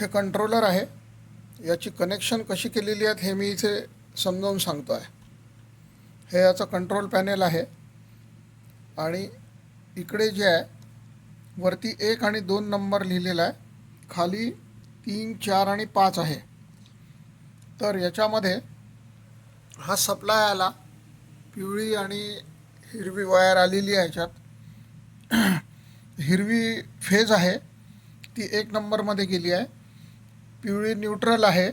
हे कंट्रोलर आहे. याची कनेक्शन कशी केलेली आहेत हे मी इथे समजावून सांगतो आहे. हे याचं कंट्रोल पॅनेल आहे आणि इकडे जे आहे वरती 1 आणि 2 नंबर लिहिलेला आहे, खाली 3, 4 आणि 5 आहे. तर याच्यामध्ये हा सप्लाय आला, पिवळी आणि हिरवी वायर आलेली आहे. याच्यात हिरवी फेज आहे ती 1 नंबरमध्ये गेली आहे, पिवळी न्यूट्रल आहे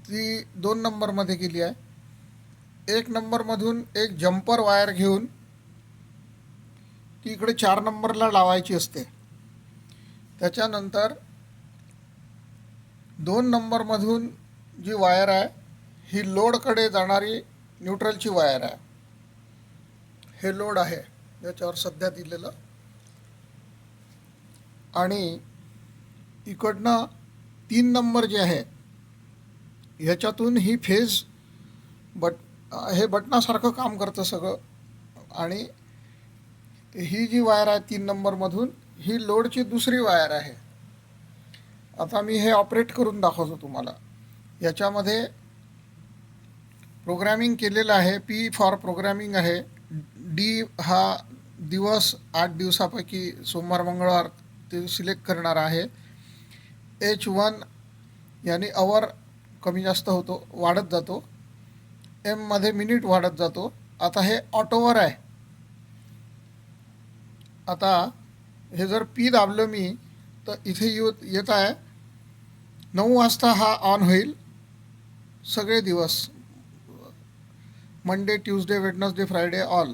ती 2 नंबरमध्ये गेली आहे. 1 नंबरमधून एक जम्पर वायर घेऊन ती इकडे 4 नंबरला लावायची असते. त्याच्यानंतर 2 नंबरमधून जी वायर आहे ही लोडकडे जाणारी न्यूट्रलची वायर आहे. हे लोड आहे याच्यावर सध्या दिलेलं. आणि इकडनं 3 नंबर जे आहे ह्याच्यातून ही फेज हे बटनासारखं काम करतं सगळं. आणि ही जी वायर आहे 3 नंबरमधून ही लोडची दुसरी वायर आहे. आता मी हे ऑपरेट करून दाखवतो तुम्हाला. याच्यामध्ये प्रोग्रॅमिंग केलेलं आहे. पी फॉर प्रोग्रॅमिंग आहे. डी हा दिवस, 8 दिवसापैकी सोमवार मंगळवार ते सिलेक्ट करणार आहे. H1 यानी आवर कमी जास्त होतो, वाढत जातो. एममध्ये मिनिट वाढत जातो. आता हे ऑटोवर आहे. आता हे जर पी दाबलं मी तर इथे येत आहे 9 वाजता हा ऑन होईल. सगळे दिवस Monday, Tuesday, Wednesday, Friday all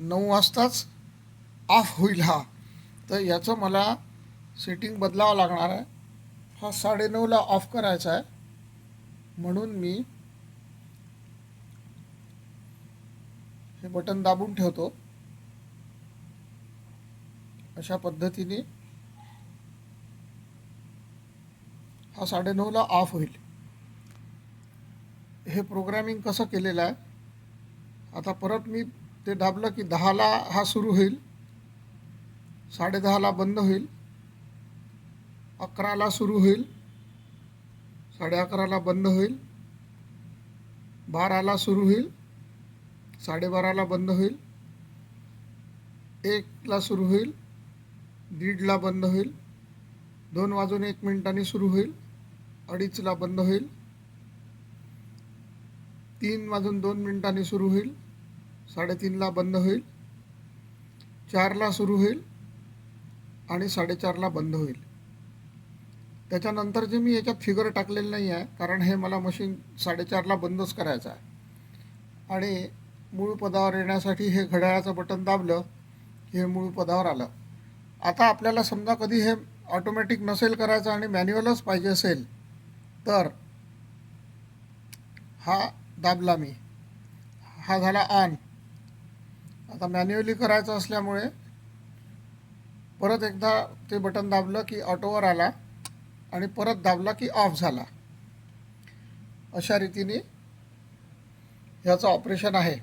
9 वाजताच ऑफ होईल हा. तर याचं मला सेटिंग बदलावं लागणार आहे. हा 9:30ला ऑफ करायचा आहे. म्हणून मी हे बटन दाबून ठेवतो. अशा पद्धतीने हा 9:30ला ऑफ होईल. हे प्रोग्रॅमिंग कसं केलेलं आहे. आता परत मी ते दाबलं की 10ला हा सुरू होईल, 10:30ला बंद होईल, 11ला सुरू होईल, 11:30ला बंद होईल, 12ला सुरू होईल, 12:30ला बंद होईल, 1ला सुरू होईल, 1:30ला बंद होईल, 2:01 सुरू होईल, 2:30ला बंद होईल, 3:02 सुरू होईल, 3:30ला बंद होईल, 4ला सुरू होईल आणि 4:30ला बंद होईल. त्याच्यानंतर जे मी याच्यात फिगर टाकलेलं नाही आहे, कारण हे मला मशीन 4:30ला बंदच करायचं आहे. आणि मूळ पदावर येण्यासाठी हे घड्याळाचं बटन दाबलं की हे मूळ पदावर आलं. आता आपल्याला समजा कधी हे ऑटोमॅटिक नसेल करायचं आणि मॅन्युअलच पाहिजे असेल तर हा दाबला मी, हा झाला ऑन. आता मॅन्युअली करायचं असल्यामुळे परत एकदा ते बटन दाबलं की ऑटोवर आला आणि परत दाबला की ऑफ झाला. अशा रीतीने ह्याचं ऑपरेशन आहे.